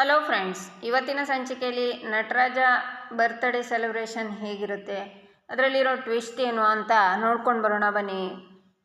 Hello friends, ಇವತ್ತಿನ ಸಂಚಿಕೆಯಲ್ಲಿ Nataraja birthday celebration ಹೇಗಿರುತ್ತೆ, ಅದರಲ್ಲಿರೋ ಟ್ವಿಸ್ಟ್ ಏನು ಅಂತ ನೋಡ್ಕೊಂಡು ಬರೋಣ ಬನ್ನಿ.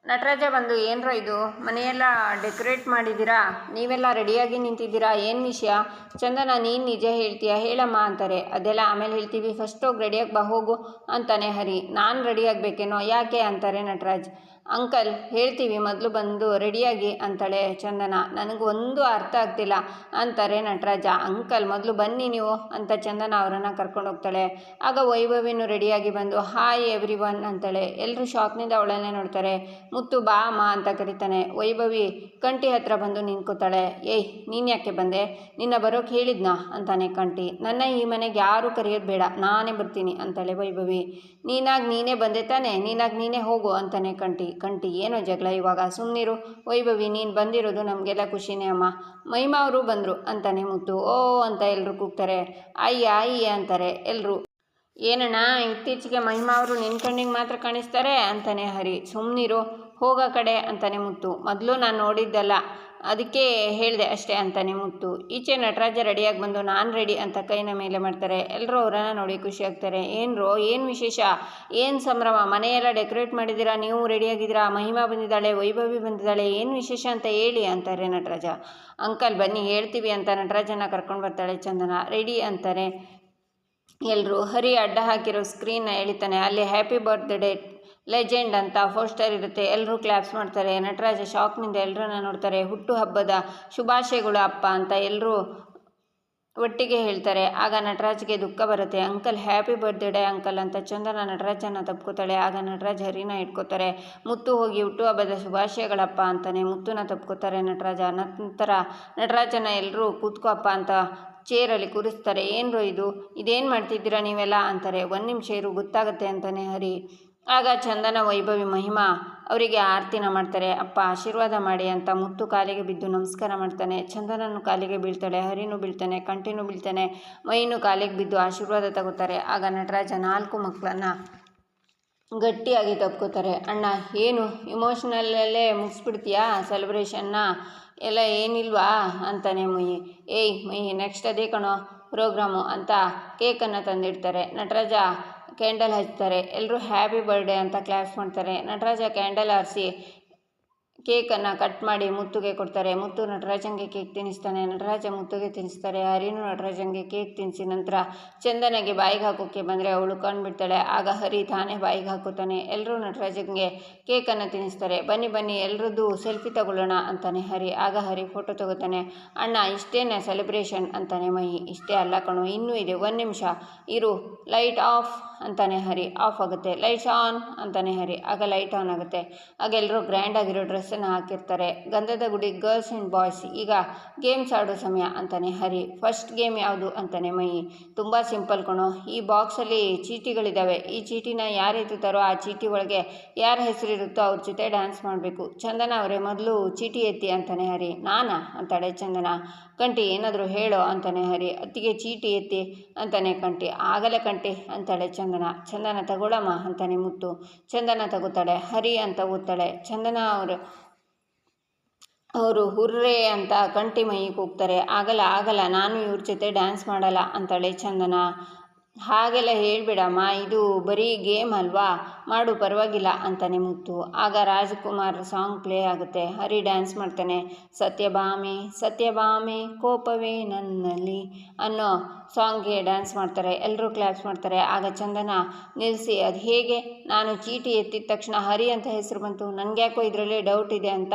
ನಟರಾಜ ಬಂದು ಏನರ ಇದು ಮನೆಯೆಲ್ಲ ಡೆಕೋರೇಟ್ ಮಾಡಿದ್ದೀರಾ, ನೀವೆಲ್ಲ ರೆಡಿಯಾಗಿ ನಿಂತಿದ್ದೀರಾ, ಏನು ವಿಷಯ? ಚಂದನ ನೀನು ನಿಜ ಹೇಳ್ತೀಯಾ ಹೇಳಮ್ಮ ಅಂತಾರೆ. ಅದೆಲ್ಲ ಆಮೇಲೆ ಹೇಳ್ತೀವಿ, ಫಸ್ಟ್ ಹೋಗಿ ರೆಡಿಯಾಗಿ ಬಾ ಹೋಗು ಅಂತಾನೆ ಹರಿ. ನಾನು ರೆಡಿಯಾಗಬೇಕೇನೋ, ಯಾಕೆ ಅಂತಾರೆ ನಟರಾಜ್. ಅಂಕಲ್ ಹೇಳ್ತೀವಿ ಮೊದಲು ಬಂದು ರೆಡಿಯಾಗಿ ಅಂತಾಳೆ ಚಂದನ. ನನಗೆ ಒಂದು ಅರ್ಥ ಆಗ್ತಿಲ್ಲ ಅಂತಾರೆ ನಟರಾಜ. ಅಂಕಲ್ ಮೊದಲು ಬನ್ನಿ ನೀವು ಅಂತ ಚಂದನ ಅವರನ್ನು ಕರ್ಕೊಂಡು ಹೋಗ್ತಾಳೆ. ಆಗ ವೈಭವಿನೂ ರೆಡಿಯಾಗಿ ಬಂದು ಹಾಯ್ ಎವ್ರಿ ಒನ್ ಅಂತಾಳೆ. ಎಲ್ಲರೂ ಶಾಕ್ನಿಂದ ಅವಳನ್ನೇ ನೋಡ್ತಾರೆ. ಮುತ್ತು ಬಾ ಅಮ್ಮ ಅಂತ ಕರೀತಾನೆ. ವೈಭವಿ ಕಂಠಿ ಹತ್ರ ಬಂದು ನಿಂತ್ಕೋತಾಳೆ. ಏಯ್ ನೀನು ಯಾಕೆ ಬಂದೆ, ನಿನ್ನ ಬರೋಕೆ ಹೇಳಿದ್ನಾ ಅಂತಾನೆ ಕಂಠಿ. ನನ್ನ ಈ ಮನೆಗೆ ಯಾರೂ ಕರೆಯೋದು ಬೇಡ, ನಾನೇ ಬರ್ತೀನಿ ಅಂತಾಳೆ ವೈಭವಿ. ನೀನಾಗಿ ನೀನೇ ಬಂದೆ ತಾನೆ, ನೀನಾಗಿ ನೀನೇ ಹೋಗು ಅಂತಾನೆ ಕಂಠಿ. ಕಂಠಿ ಏನೋ ಜಗಳ ಇವಾಗ, ಸುಮ್ಮನಿರು ವೈಭವಿ, ನೀನು ಬಂದಿರೋದು ನಮಗೆಲ್ಲ ಖುಷಿನೇ ಅಮ್ಮ. ಮಹಿಮಾ ಅವರು ಬಂದರು ಅಂತಾನೆ ಮುತ್ತು. ಓ ಅಂತ ಎಲ್ಲರೂ ಕೂಗ್ತಾರೆ. ಅಯ್ಯ ಅಂತಾರೆ ಎಲ್ಲರೂ. ಏನಣ್ಣ ಇತ್ತೀಚೆಗೆ ಮಹಿಮಾ ಅವರು ನಿನ್ನ ಕಣ್ಣಿಗೆ ಮಾತ್ರ ಕಾಣಿಸ್ತಾರೆ ಅಂತಾನೆ ಹರಿ. ಸುಮ್ಮನಿರು ಹೋಗೋ ಕಡೆ ಅಂತಾನೆ ಮುತ್ತು. ಮೊದಲು ನಾನು ನೋಡಿದ್ದಲ್ಲ, ಅದಕ್ಕೆ ಹೇಳಿದೆ ಅಷ್ಟೇ ಅಂತಾನೆ ಮುತ್ತು. ಈಚೆ ನಟರಾಜ ರೆಡಿಯಾಗಿ ಬಂದು ನಾನು ರೆಡಿ ಅಂತ ಕೈನ ಮೇಲೆ ಮಾಡ್ತಾರೆ. ಎಲ್ಲರೂ ಅವರನ್ನು ನೋಡಿ ಖುಷಿ ಆಗ್ತಾರೆ. ಏನ್ರೋ ಏನು ವಿಶೇಷ, ಏನು ಸಂಭ್ರಮ, ಮನೆಯೆಲ್ಲ ಡೆಕೋರೇಟ್ ಮಾಡಿದ್ದೀರಾ, ನೀವು ರೆಡಿಯಾಗಿದ್ದೀರಾ, ಮಹಿಮಾ ಬಂದಿದ್ದಾಳೆ, ವೈಭವಿ ಬಂದಿದ್ದಾಳೆ, ಏನು ವಿಶೇಷ ಅಂತ ಹೇಳಿ ಅಂತಾರೆ ನಟರಾಜ. ಅಂಕಲ್ ಬನ್ನಿ ಹೇಳ್ತೀವಿ ಅಂತ ನಟರಾಜನ ಕರ್ಕೊಂಡು ಬರ್ತಾಳೆ ಚಂದನ. ರೆಡಿ ಅಂತಾರೆ ಎಲ್ಲರೂ. ಹರಿ ಅಡ್ಡ ಹಾಕಿರೋ ಸ್ಕ್ರೀನ್ನ ಎಳಿತಾನೆ. ಅಲ್ಲಿ ಹ್ಯಾಪಿ ಬರ್ತ್ಡೇ ಲೆಜೆಂಡ್ ಅಂತ ಪೋಸ್ಟರ್ ಇರುತ್ತೆ. ಎಲ್ಲರೂ ಕ್ಲಾಪ್ಸ್ ಮಾಡ್ತಾರೆ. ನಟರಾಜ ಶಾಕ್ನಿಂದ ಎಲ್ಲರನ್ನ ನೋಡ್ತಾರೆ. ಹುಟ್ಟುಹಬ್ಬದ ಶುಭಾಶಯಗಳು ಅಪ್ಪ ಅಂತ ಎಲ್ಲರೂ ಒಟ್ಟಿಗೆ ಹೇಳ್ತಾರೆ. ಆಗ ನಟರಾಜ್ಗೆ ದುಃಖ ಬರುತ್ತೆ. ಅಂಕಲ್ ಹ್ಯಾಪಿ ಬರ್ತ್ಡೇ ಅಂಕಲ್ ಅಂತ ಚಂದನ ನಟರಾಜನ ತಪ್ಕೋತಾಳೆ. ಆಗ ನಟರಾಜ್ ಹರಿನ ಇಟ್ಕೋತಾರೆ. ಮುತ್ತು ಹೋಗಿ ಹುಟ್ಟುಹಬ್ಬದ ಶುಭಾಶಯಗಳಪ್ಪ ಅಂತಾನೆ ಮುತ್ತುನ ತಪ್ಕೋತಾರೆ ನಟರಾಜ. ನಂತರ ನಟರಾಜನ ಎಲ್ಲರೂ ಕೂತ್ಕೋ ಅಪ್ಪ ಅಂತ ಚೇರಲ್ಲಿ ಕೂರಿಸ್ತಾರೆ. ಏನ್ರೋ ಇದೇನು ಮಾಡ್ತಿದ್ದೀರಾ ನೀವೆಲ್ಲ ಅಂತಾರೆ. ಒಂದು ನಿಮಿಷ ಇರು ಗೊತ್ತಾಗುತ್ತೆ ಅಂತಾನೆ ಹರಿ. ಆಗ ಚಂದನ ವೈಭವಿ ಮಹಿಮಾ ಅವರಿಗೆ ಆರತಿನ ಮಾಡ್ತಾರೆ. ಅಪ್ಪ ಆಶೀರ್ವಾದ ಮಾಡಿ ಅಂತ ಮುತ್ತು ಕಾಲಿಗೆ ಬಿದ್ದು ನಮಸ್ಕಾರ ಮಾಡ್ತಾನೆ. ಚಂದನನು ಕಾಲಿಗೆ ಬೀಳ್ತಾಳೆ, ಹರಿನೂ ಬೀಳ್ತಾನೆ, ಕಂಠಿನೂ ಬೀಳ್ತಾನೆ, ಮೈನೂ ಕಾಲಿಗೆ ಬಿದ್ದು ಆಶೀರ್ವಾದ ತಗೋತಾರೆ. ಆಗ ನಟರಾಜ 4 ಮಕ್ಕಳನ್ನು ಗಟ್ಟಿಯಾಗಿ ತಪ್ಕೋತಾರೆ. ಅಣ್ಣ ಏನು ಇಮೋಷ್ನಲ್ಲೇ ಮುಗಿಸ್ಬಿಡ್ತೀಯಾ ಸೆಲೆಬ್ರೇಷನ್ನ, ಎಲ್ಲ ಏನಿಲ್ವಾ ಅಂತಾನೆ ಮುಯಿ. ಏಯ್ ಮುಯಿ ನೆಕ್ಸ್ಟ್ ಅದೇ ಕಣೋ ಪ್ರೋಗ್ರಾಮು ಅಂತ ಕೇಕನ್ನು ತಂದಿಡ್ತಾರೆ. ನಟರಾಜ ಕ್ಯಾಂಡಲ್ ಹಚ್ತಾರೆ. ಎಲ್ಲರೂ ಹ್ಯಾಪಿ ಬರ್ಡೇ ಅಂತ ಕ್ಲಾಪ್ಸ್ ಮಾಡ್ತಾರೆ. ನಟರಾಜ ಕ್ಯಾಂಡಲ್ ಆರಿಸಿ ಕೇಕನ್ನು ಕಟ್ ಮಾಡಿ ಮುತ್ತುಗೆ ಕೊಡ್ತಾರೆ. ಮುತ್ತು ನಟರಾಜಂಗೆ ಕೇಕ್ ತಿನ್ನಿಸ್ತಾನೆ. ನಟರಾಜ ಮುತ್ತುಗೆ ತಿನ್ನಿಸ್ತಾರೆ. ಹರಿನೂ ನಟರಾಜಂಗೆ ಕೇಕ್ ತಿನ್ನಿಸಿ ನಂತರ ಚಂದನಗೆ ಬಾಯಿಗೆ ಹಾಕೋಕ್ಕೆ ಬಂದರೆ ಅವಳು ಕಂಡುಬಿಡ್ತಾಳೆ. ಆಗ ಹರಿ ತಾನೇ ಬಾಯಿಗೆ ಹಾಕೋತಾನೆ. ಎಲ್ಲರೂ ನಟರಾಜಂಗೆ ಕೇಕನ್ನು ತಿನ್ನಿಸ್ತಾರೆ. ಬನ್ನಿ ಎಲ್ಲರದ್ದು ಸೆಲ್ಫಿ ತಗೊಳ್ಳೋಣ ಅಂತಾನೆ ಹರಿ. ಆಗ ಹರಿ ಫೋಟೋ ತಗೋತಾನೆ. ಅಣ್ಣ ಇಷ್ಟೇನೆ ಸೆಲೆಬ್ರೇಷನ್ ಅಂತಾನೆ ಮಹಿ. ಇಷ್ಟೇ ಅಲ್ಲ ಕಣೋ, ಇನ್ನೂ ಇದೆ, 1 ನಿಮಿಷ ಇರು, ಲೈಟ್ ಆಫ್ ಅಂತಾನೆ ಹರಿ. ಆಫ್ ಆಗುತ್ತೆ. ಲೈಟ್ಸ್ ಆನ್ ಅಂತಾನೆ ಹರಿ. ಆಗ ಲೈಟ್ ಆನ್ ಆಗುತ್ತೆ. ಆಗ ಎಲ್ಲರೂ ಗ್ರ್ಯಾಂಡ್ ಆಗಿರೋ ಡ್ರೆಸ್ಸನ್ನು ಹಾಕಿರ್ತಾರೆ. ಗಂಧದ ಗುಡಿ ಗರ್ಲ್ಸ್ ಆ್ಯಂಡ್ ಬಾಯ್ಸ್, ಈಗ ಗೇಮ್ಸ್ ಆಡೋ ಸಮಯ ಅಂತಾನೆ ಹರಿ. ಫಸ್ಟ್ ಗೇಮ್ ಯಾವುದು ಅಂತಾನೆ ಮಹಿ. ತುಂಬ ಸಿಂಪಲ್ ಕಣೋ, ಈ ಬಾಕ್ಸಲ್ಲಿ ಚೀಟಿಗಳಿದ್ದಾವೆ, ಈ ಚೀಟಿನ ಯಾರು ಎತ್ತುತ್ತಾರೋ ಆ ಚೀಟಿ ಒಳಗೆ ಯಾರ ಹೆಸರಿರುತ್ತೋ ಅವ್ರ ಜೊತೆ ಡ್ಯಾನ್ಸ್ ಮಾಡಬೇಕು. ಚಂದನ ಅವರೇ ಮೊದಲು ಚೀಟಿ ಎತ್ತಿ ಅಂತಾನೆ ಹರಿ. ನಾನಾ ಅಂತಾಳೆ ಚಂದನ. ಕಂಠಿ ಏನಾದರೂ ಹೇಳೋ ಅಂತಾನೆ ಹರಿ. ಅತ್ತಿಗೆ ಚೀಟಿ ಎತ್ತಿ ಅಂತಾನೆ ಕಂಠಿ. ಆಗಲೇ ಕಂಠಿ ಅಂತಾಳೆ ಚಂದನ. ಚಂದನ ತಗೊಳಮ್ಮ ಅಂತಾನೆ ಮುತ್ತು. ಚಂದನ ತಗೋತಾಳೆ. ಹರಿ ಅಂತ ಓದ್ತಾಳೆ. ಚಂದನ ಅವರು ಹುರ್ರೇ ಅಂತ ಕಂಠಿ ಮೈ ಕೂಗ್ತಾರೆ. ಆಗಲ್ಲ ನಾನು ಇವ್ರ ಜೊತೆ ಡ್ಯಾನ್ಸ್ ಮಾಡಲ್ಲ ಅಂತಾಳೆ ಚಂದನ. ಹಾಗೆಲ್ಲ ಹೇಳ್ಬೇಡಮ್ಮ, ಇದು ಬರೀ ಗೇಮ್ ಅಲ್ವಾ, ಮಾಡು ಪರವಾಗಿಲ್ಲ ಅಂತಾನೆ ಮುತ್ತು. ಆಗ ರಾಜ್ಕುಮಾರ್ ಸಾಂಗ್ ಪ್ಲೇ ಆಗುತ್ತೆ. ಹರಿ ಡ್ಯಾನ್ಸ್ ಮಾಡ್ತಾನೆ. ಸತ್ಯಭಾಮೆ ಕೋಪವೇ ನನ್ನಲ್ಲಿ ಅನ್ನೋ ಸಾಂಗ್ಗೆ ಡ್ಯಾನ್ಸ್ ಮಾಡ್ತಾರೆ. ಎಲ್ಲರೂ ಕ್ಲಾಪ್ಸ್ ಮಾಡ್ತಾರೆ. ಆಗ ಚಂದನ ನಿಲ್ಲಿಸಿ, ಅದು ಹೇಗೆ, ನಾನು ಚೀಟಿ ಎತ್ತಿದ ತಕ್ಷಣ ಹರಿ ಅಂತ ಹೆಸರು ಬಂತು, ನನಗ್ಯಾಕೋ ಇದರಲ್ಲೇ ಡೌಟ್ ಇದೆ ಅಂತ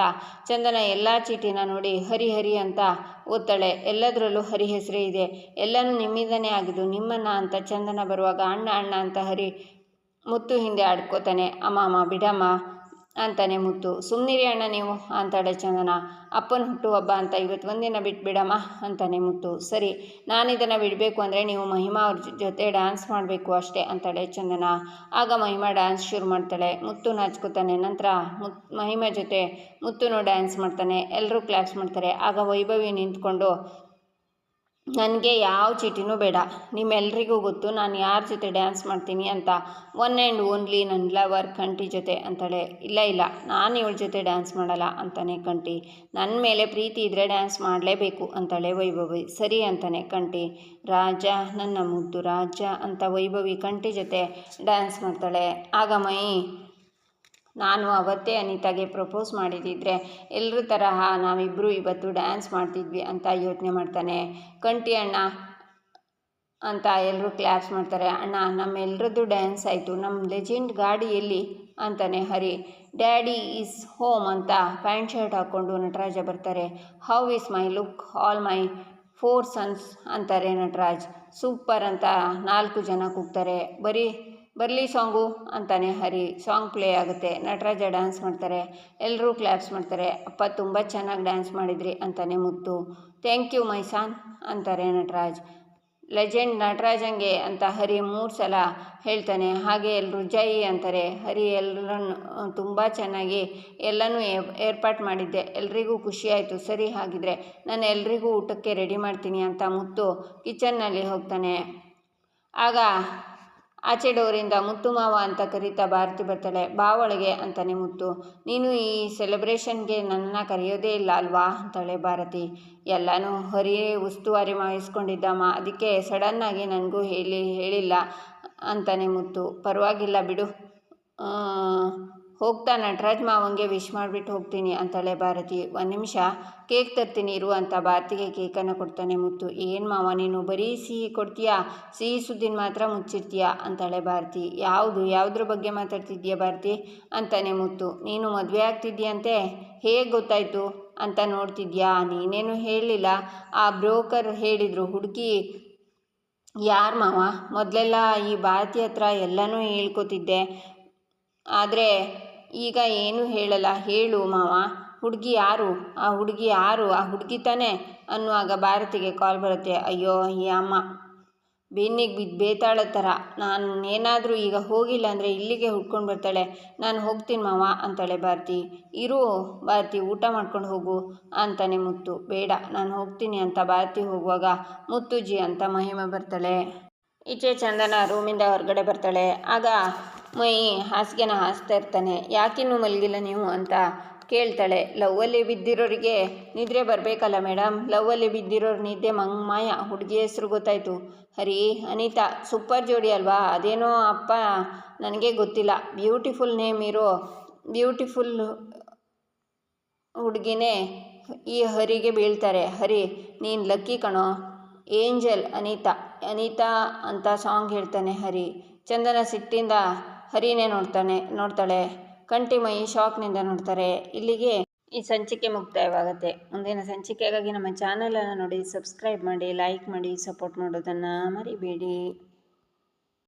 ಚಂದನ ಎಲ್ಲ ಚೀಟಿನ ನೋಡಿ ಹರಿ ಅಂತ ಓದ್ತಾಳೆ. ಎಲ್ಲದರಲ್ಲೂ ಹರಿ ಹೆಸರೇ ಇದೆ, ಎಲ್ಲನೂ ನಿಮ್ಮಿಂದನೇ ಆಗಿದ್ದು, ನಿಮ್ಮನ್ನ ಅಂತ ಚಂದನ ಬರುವಾಗ ಅಣ್ಣ ಅಂತ ಹರಿ ಮುತ್ತು ಹಿಂದೆ ಆಡ್ಕೋತಾನೆ. ಅಮ್ಮ ಬಿಡಮ್ಮ ಅಂತಾನೆ ಮುತ್ತು. ಸುಮ್ಮನಿರಿ ಅಣ್ಣ ನೀವು ಅಂತಾಳೆ ಚಂದನ. ಅಪ್ಪನ ಹುಟ್ಟುಹಬ್ಬ ಅಂತ ಇವತ್ತು ಒಂದಿನ ಬಿಟ್ಬಿಡಮ್ಮ ಅಂತಾನೆ ಮುತ್ತು. ಸರಿ, ನಾನಿದನ್ನು ಬಿಡಬೇಕು ಅಂದರೆ ನೀವು ಮಹಿಮಾ ಅವ್ರ ಜೊತೆ ಡ್ಯಾನ್ಸ್ ಮಾಡಬೇಕು ಅಷ್ಟೇ ಅಂತಾಳೆ ಚಂದನ. ಆಗ ಮಹಿಮಾ ಡ್ಯಾನ್ಸ್ ಶುರು ಮಾಡ್ತಾಳೆ. ಮುತ್ತು ನಾಚ್ಕೋತಾನೆ. ನಂತರ ಮಹಿಮಾ ಜೊತೆ ಮುತ್ತುನು ಡ್ಯಾನ್ಸ್ ಮಾಡ್ತಾನೆ. ಎಲ್ಲರೂ ಕ್ಲಾಪ್ಸ್ ಮಾಡ್ತಾರೆ. ಆಗ ವೈಭವಿ ನಿಂತ್ಕೊಂಡು ನನಗೆ ಯಾವ ಚೀಟಿನೂ ಬೇಡ. ನಿಮ್ಮೆಲ್ರಿಗೂ ಗೊತ್ತು ನಾನು ಯಾರ ಜೊತೆ ಡ್ಯಾನ್ಸ್ ಮಾಡ್ತೀನಿ ಅಂತ. ಒನ್ ಆ್ಯಂಡ್ ಓನ್ಲಿ ನನ್ನ ಲವರ್ ಕಂಠಿ ಜೊತೆ ಅಂತಾಳೆ. ಇಲ್ಲ ನಾನು ಇವಳ ಜೊತೆ ಡ್ಯಾನ್ಸ್ ಮಾಡಲ್ಲ ಅಂತಾನೆ ಕಂಠಿ. ನನ್ನ ಮೇಲೆ ಪ್ರೀತಿ ಇದ್ದರೆ ಡ್ಯಾನ್ಸ್ ಮಾಡಲೇಬೇಕು ಅಂತಾಳೆ ವೈಭವಿ. ಸರಿ ಅಂತಾನೆ ಕಂಠಿ. ರಾಜ ನನ್ನ ಮುದ್ದು ರಾಜ ಅಂತ ವೈಭವಿ ಕಂಠಿ ಜೊತೆ ಡ್ಯಾನ್ಸ್ ಮಾಡ್ತಾಳೆ. ಆಗ ಮೈ ನಾನು ಅವತ್ತೇ ಅನಿತಾಗೆ ಪ್ರಪೋಸ್ ಮಾಡಿದ್ದಿದ್ರೆ ಎಲ್ಲರ ತರಹ ನಾವಿಬ್ಬರು ಇವತ್ತು ಡ್ಯಾನ್ಸ್ ಮಾಡ್ತಿದ್ವಿ ಅಂತ ಯೋಚನೆ ಮಾಡ್ತಾನೆ. ಕಂಠಿ ಅಣ್ಣ ಅಂತ ಎಲ್ಲರೂ ಕ್ಲಾಪ್ಸ್ ಮಾಡ್ತಾರೆ. ಅಣ್ಣ ನಮ್ಮೆಲ್ಲರದ್ದು ಡ್ಯಾನ್ಸ್ ಆಯಿತು, ನಮ್ಮ ಲೆಜೆಂಡ್ ಗಾಡಿ ಎಲ್ಲಿ ಅಂತಾನೆ ಹರಿ. ಡ್ಯಾಡಿ ಈಸ್ ಹೋಮ್ ಅಂತ ಪ್ಯಾಂಟ್ ಶರ್ಟ್ ಹಾಕ್ಕೊಂಡು ನಟರಾಜ ಬರ್ತಾರೆ. How is my look, all my 4 sons ಅಂತಾರೆ ನಟರಾಜ್. ಸೂಪರ್ ಅಂತ 4 ಜನ ಕೂಗ್ತಾರೆ. ಬರಲಿ ಸಾಂಗು ಅಂತಾನೆ ಹರಿ. ಸಾಂಗ್ ಪ್ಲೇ ಆಗುತ್ತೆ. ನಟರಾಜ ಡ್ಯಾನ್ಸ್ ಮಾಡ್ತಾರೆ. ಎಲ್ಲರೂ ಕ್ಲಾಪ್ಸ್ ಮಾಡ್ತಾರೆ. ಅಪ್ಪ ತುಂಬ ಚೆನ್ನಾಗಿ ಡ್ಯಾನ್ಸ್ ಮಾಡಿದ್ರಿ ಅಂತಾನೆ ಮುತ್ತು. ಥ್ಯಾಂಕ್ ಯು ಮೈ ಸಾನ್ ಅಂತಾರೆ ನಟರಾಜ್. ಲೆಜೆಂಡ್ ನಟರಾಜಂಗೆ ಅಂತ ಹರಿ 3 ಸಲ ಹೇಳ್ತಾನೆ. ಹಾಗೆ ಎಲ್ಲರೂ ಜೈ ಅಂತಾರೆ. ಹರಿ ಎಲ್ಲರನ್ನು ತುಂಬ ಚೆನ್ನಾಗಿ ಎಲ್ಲನೂ ಏರ್ಪಾಟ್ ಮಾಡಿದ್ದೆ, ಎಲ್ರಿಗೂ ಖುಷಿ ಆಯಿತು. ಸರಿ ಹಾಗಿದ್ರೆ ನಾನು ಎಲ್ರಿಗೂ ಊಟಕ್ಕೆ ರೆಡಿ ಮಾಡ್ತೀನಿ ಅಂತ ಮುತ್ತು ಕಿಚನ್ನಲ್ಲಿ ಹೋಗ್ತಾನೆ. ಆಗ ಆಚೆ ಡೋರಿಂದ ಮುತ್ತು ಮಾವ ಅಂತ ಕರೀತಾ ಭಾರತಿ ಬರ್ತಾಳೆ. ಬಾ ಒಳಗೆ ಅಂತಾನೆ ಮುತ್ತು. ನೀನು ಈ ಸೆಲೆಬ್ರೇಷನ್ಗೆ ನನ್ನನ್ನು ಕರೆಯೋದೇ ಇಲ್ಲ ಅಲ್ವಾ ಅಂತಾಳೆ ಭಾರತಿ. ಎಲ್ಲನೂ ಹರಿ ಉಸ್ತುವಾರಿ ವಹಿಸ್ಕೊಂಡಿದ್ದಮ್ಮ, ಅದಕ್ಕೆ ಸಡನ್ನಾಗಿ ನನಗೂ ಹೇಳಿಲ್ಲ ಅಂತಾನೆ ಮುತ್ತು. ಪರವಾಗಿಲ್ಲ ಬಿಡು, ಹೋಗ್ತಾ ನಟರಾಜ್ ಮಾವಂಗೆ ವಿಶ್ ಮಾಡಿಬಿಟ್ಟು ಹೋಗ್ತೀನಿ ಅಂತಾಳೆ ಭಾರತಿ. 1 ನಿಮಿಷ ಕೇಕ್ ತರ್ತೀನಿ ಇರು ಅಂತ ಭಾರತಿಗೆ ಕೇಕನ್ನು ಕೊಡ್ತಾನೆ ಮುತ್ತು. ಏನು ಮಾವ ನೀನು ಬರೀ ಸಿಹಿ ಕೊಡ್ತೀಯಾ, ಸಿಹಿ ಸುದ್ದಿನ ಮಾತ್ರ ಮುಚ್ಚಿರ್ತೀಯಾ ಅಂತಾಳೆ ಭಾರತಿ. ಯಾವುದ್ರ ಬಗ್ಗೆ ಮಾತಾಡ್ತಿದ್ದೀಯಾ ಭಾರತಿ ಅಂತಾನೆ ಮುತ್ತು. ನೀನು ಮದುವೆ ಆಗ್ತಿದ್ದೀಯಂತೆ, ಹೇಗೆ ಗೊತ್ತಾಯಿತು ಅಂತ ನೋಡ್ತಿದ್ಯಾ? ನೀನೇನು ಹೇಳಲಿಲ್ಲ, ಆ ಬ್ರೋಕರ್ ಹೇಳಿದರು. ಹುಡುಗಿ ಯಾರು ಮಾವ? ಮೊದಲೆಲ್ಲ ಈ ಭಾರತಿ ಹತ್ರ ಎಲ್ಲನೂ ಹೇಳ್ಕೊತಿದ್ದೆ, ಆದರೆ ಈಗ ಏನೂ ಹೇಳಲ್ಲ. ಹೇಳು ಮಾವ, ಹುಡುಗಿ ಯಾರು? ಆ ಹುಡುಗಿ ತಾನೇ ಅನ್ನುವಾಗ ಭಾರತಿಗೆ ಕಾಲ್ ಬರುತ್ತೆ. ಅಯ್ಯೋ ಈ ಅಮ್ಮ ಬೆನ್ನಿಗೆ ಬಿದ್ದು ಬೇತಾಳ ಥರ. ನಾನು ಏನಾದರೂ ಈಗ ಹೋಗಿಲ್ಲ ಅಂದರೆ ಇಲ್ಲಿಗೆ ಹುಡ್ಕೊಂಡು ಬರ್ತಾಳೆ. ನಾನು ಹೋಗ್ತೀನಿ ಮಾವ ಅಂತಾಳೆ ಭಾರತಿ. ಇರು ಭಾರತಿ, ಊಟ ಮಾಡ್ಕೊಂಡು ಹೋಗು ಅಂತಾನೆ ಮುತ್ತು. ಬೇಡ ನಾನು ಹೋಗ್ತೀನಿ ಅಂತ ಭಾರತಿ ಹೋಗುವಾಗ ಮುತ್ತುಜಿ ಅಂತ ಮಹಿಮಾ ಬರ್ತಾಳೆ. ಈಚೆ ಚಂದನ ರೂಮಿಂದ ಹೊರಗಡೆ ಬರ್ತಾಳೆ. ಆಗ ಮೈ ಹಾಸಿಗೆನ ಹಾಸ್ತಾ ಇರ್ತಾನೆ. ಯಾಕಿನ್ನೂ ಮಲಗಿಲ್ಲ ನೀವು ಅಂತ ಕೇಳ್ತಾಳೆ. ಲವ್ವಲ್ಲಿ ಬಿದ್ದಿರೋರಿಗೆ ನಿದ್ರೆ ಬರಬೇಕಲ್ಲ ಮೇಡಮ್, ಲವ್ವಲ್ಲಿ ಬಿದ್ದಿರೋರು ನಿದ್ದೆ ಮಾಯ. ಹುಡುಗಿ ಹೆಸರು ಗೊತ್ತಾಯಿತು, ಹರಿ ಅನಿತಾ. ಸೂಪರ್ ಜೋಡಿ ಅಲ್ವಾ? ಅದೇನೋ ಅಪ್ಪ ನನಗೆ ಗೊತ್ತಿಲ್ಲ, ಬ್ಯೂಟಿಫುಲ್ ನೇಮ್ ಇರೋ ಬ್ಯೂಟಿಫುಲ್ ಹುಡುಗಿನೇ ಈ ಹರಿಗೆ ಬೀಳ್ತಾರೆ. ಹರಿ ನೀನು ಲಕ್ಕಿ ಕಣೋ, ಏಂಜಲ್ ಅನಿತಾ ಅಂತ ಸಾಂಗ್ ಹೇಳ್ತಾನೆ ಹರಿ. ಚಂದನ ಸಿಟ್ಟಿಂದ ಹರಿನೇ ನೋಡ್ತಾಳೆ. ಕಂಠಿ ಮೈ ಶಾಕ್ನಿಂದ ನೋಡ್ತಾರೆ. ಇಲ್ಲಿಗೆ ಈ ಸಂಚಿಕೆ ಮುಕ್ತಾಯವಾಗುತ್ತೆ. ಮುಂದಿನ ಸಂಚಿಕೆಗಾಗಿ ನಮ್ಮ ಚಾನಲನ್ನು ನೋಡಿ ಸಬ್ಸ್ಕ್ರೈಬ್ ಮಾಡಿ, ಲೈಕ್ ಮಾಡಿ, ಸಪೋರ್ಟ್ ಮಾಡೋದನ್ನು ಮರಿಬೇಡಿ.